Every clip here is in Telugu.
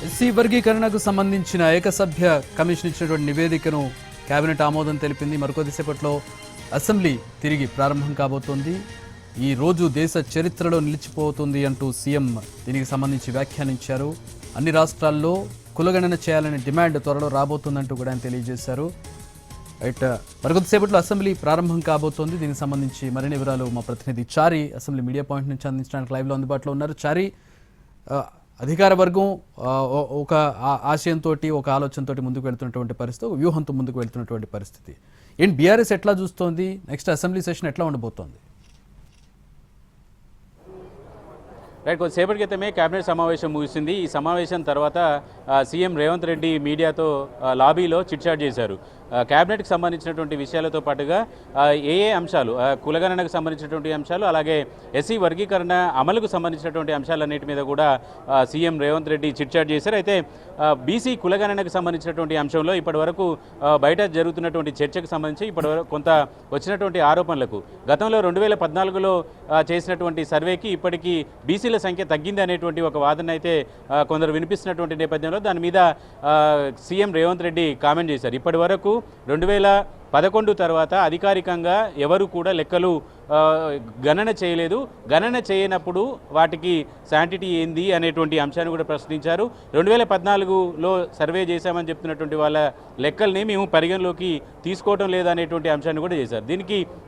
ఎస్సీ వర్గీకరణకు సంబంధించిన ఏకసభ్య కమిషన్ ఇచ్చినటువంటి నివేదికను కేబినెట్ ఆమోదం తెలిపింది. మరికొద్దిసేపట్లో అసెంబ్లీ తిరిగి ప్రారంభం కాబోతోంది. ఈ రోజు దేశ చరిత్రలో నిలిచిపోతుంది అంటూ సీఎం దీనికి సంబంధించి వ్యాఖ్యానించారు. అన్ని రాష్ట్రాల్లో కులగణన చేయాలనే డిమాండ్ త్వరలో రాబోతుందంటూ కూడా ఆయన తెలియజేశారు. రైట్, మరికొద్దిసేపట్లో అసెంబ్లీ ప్రారంభం కాబోతోంది. దీనికి సంబంధించి మరిన్ని వివరాలు మా ప్రతినిధి చారి అసెంబ్లీ మీడియా పాయింట్ నుంచి అందించడానికి లైవ్లో అందుబాటులో ఉన్నారు. చారి, అధికార వర్గం ఒక ఆశయంతో ఒక ఆలోచనతో ముందుకు వెళ్తున్నటువంటి పరిస్థితి, ఒక వ్యూహంతో ముందుకు వెళ్తున్నటువంటి పరిస్థితి ఏంటి? బీఆర్ఎస్ ఎట్లా చూస్తోంది? నెక్స్ట్ అసెంబ్లీ సెషన్ ఎట్లా ఉండబోతోంది? రైట్, కొద్దిసేపటి క్రితమే కేబినెట్ సమావేశం ముగిసింది. ఈ సమావేశం తర్వాత సీఎం రేవంత్ రెడ్డి మీడియాతో లాబీలో చిట్చాట్ చేశారు. కేబినెట్కి సంబంధించినటువంటి విషయాలతో పాటుగా ఏ అంశాలు, కులగణనకు సంబంధించినటువంటి అంశాలు, అలాగే ఎస్సీ వర్గీకరణ అమలుకు సంబంధించినటువంటి అంశాలన్నిటి మీద కూడా సీఎం రేవంత్ రెడ్డి చిట్చాట్ చేశారు. అయితే బీసీ కులగణనకు సంబంధించినటువంటి అంశంలో ఇప్పటివరకు బయట జరుగుతున్నటువంటి చర్చకు సంబంధించి ఇప్పటివరకు కొంత వచ్చినటువంటి ఆరోపణలకు, గతంలో 2014లో చేసినటువంటి సర్వేకి ఇప్పటికీ బీసీల సంఖ్య తగ్గింది అనేటువంటి ఒక వాదన అయితే కొందరు వినిపిస్తున్నటువంటి నేపథ్యంలో దాని మీద సీఎం రేవంత్ రెడ్డి కామెంట్ చేశారు. ఇప్పటి వరకు 2011 తర్వాత అధికారికంగా ఎవరు కూడా లెక్కలు గణన చేయలేదు. గణన చేయనప్పుడు వాటికి శాంటిటీ ఏంది అనేటువంటి అంశాన్ని కూడా ప్రశ్నించారు. 2014లో సర్వే చేశామని చెప్తున్నటువంటి వాళ్ళ లెక్కల్ని మేము పరిగణలోకి తీసుకోవడం లేదనేటువంటి అంశాన్ని కూడా చేశారు.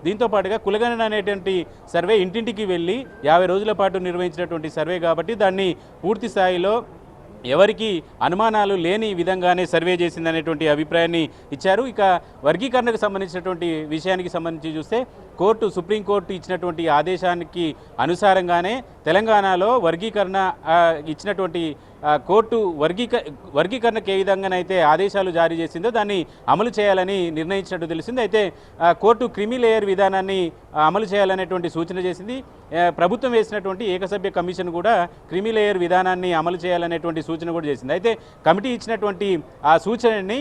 దీంతో పాటుగా కులగణన అనేటువంటి సర్వే ఇంటింటికి వెళ్ళి 50 రోజుల పాటు నిర్వహించినటువంటి సర్వే కాబట్టి దాన్ని పూర్తి స్థాయిలో ఎవరికి అనుమానాలు లేని విధంగానే సర్వే చేసిందనేటువంటి అభిప్రాయాన్ని ఇచ్చారు. ఇక వర్గీకరణకు సంబంధించినటువంటి విషయానికి సంబంధించి చూస్తే సుప్రీంకోర్టు ఇచ్చినటువంటి ఆదేశానికి అనుసారంగానే తెలంగాణలో వర్గీకరణ ఇచ్చినటువంటి కోర్టు వర్గీకరణకు ఏ విధంగానైతే ఆదేశాలు జారీ చేసిందో దాన్ని అమలు చేయాలని నిర్ణయించినట్టు తెలిసింది. అయితే కోర్టు క్రిమి లేయర్ విధానాన్ని అమలు చేయాలనేటువంటి సూచన చేసింది. ప్రభుత్వం వేసినటువంటి ఏకసభ్య కమిషన్ కూడా క్రిమి లేయర్ విధానాన్ని అమలు చేయాలనేటువంటి సూచన కూడా చేసింది. అయితే కమిటీ ఇచ్చినటువంటి ఆ సూచనని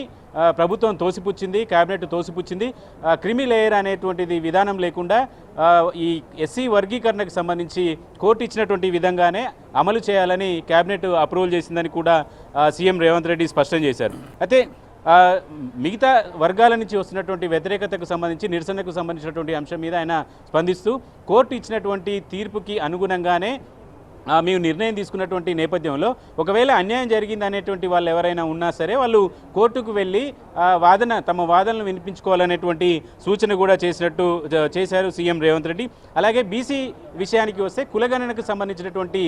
ప్రభుత్వం తోసిపుచ్చింది, కేబినెట్ తోసిపుచ్చింది. క్రిమి లేయర్ అనేటువంటిది విధానం లేకుండా ఈ ఎస్సీ వర్గీకరణకు సంబంధించి కోర్టు ఇచ్చినటువంటి విధంగానే అమలు చేయాలని కేబినెట్ అప్రూవల్ చేసిందని కూడా సీఎం రేవంత్ రెడ్డి స్పష్టం చేశారు. అయితే మిగతా వర్గాల నుంచి వస్తున్నటువంటి వ్యతిరేకతకు సంబంధించి, నిరసనకు సంబంధించినటువంటి అంశం మీద ఆయన స్పందిస్తూ కోర్టు ఇచ్చినటువంటి తీర్పుకి అనుగుణంగానే మేము నిర్ణయం తీసుకున్నటువంటి నేపథ్యంలో ఒకవేళ అన్యాయం జరిగింది అనేటువంటి వాళ్ళు ఎవరైనా ఉన్నా సరే వాళ్ళు కోర్టుకు వెళ్ళి తమ వాదనలు వినిపించుకోవాలనేటువంటి సూచన కూడా చేశారు సీఎం రేవంత్ రెడ్డి. అలాగే బీసీ విషయానికి వస్తే కులగణనకు సంబంధించినటువంటి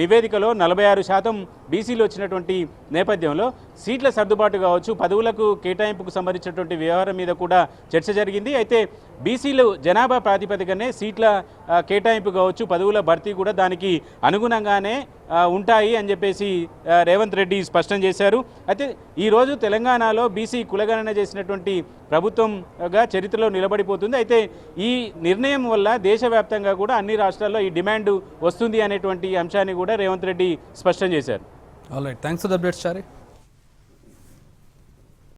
నివేదికలో 46% బీసీలు వచ్చినటువంటి నేపథ్యంలో సీట్ల సర్దుబాటు కావచ్చు, పదవులకు కేటాయింపుకు సంబంధించినటువంటి వ్యవహారం మీద కూడా చర్చ జరిగింది. అయితే బీసీలు జనాభా ప్రాతిపదికనే సీట్ల కేటాయింపు కావచ్చు, పదవుల భర్తీ కూడా దానికి అనుగుణంగానే ఉంటాయి అని చెప్పేసి రేవంత్ రెడ్డి స్పష్టం చేశారు. అయితే ఈరోజు తెలంగాణలో బీసీ కులగణన చేసినటువంటి ప్రభుత్వంగా చరిత్రలో నిలబడిపోతుంది. అయితే ఈ నిర్ణయం వల్ల దేశవ్యాప్తంగా కూడా అన్ని రాష్ట్రాల్లో ఈ డిమాండ్ వస్తుంది అనేటువంటి అంశాన్ని కూడా రేవంత్ రెడ్డి స్పష్టం చేశారు. All right, thanks for the updates Chari.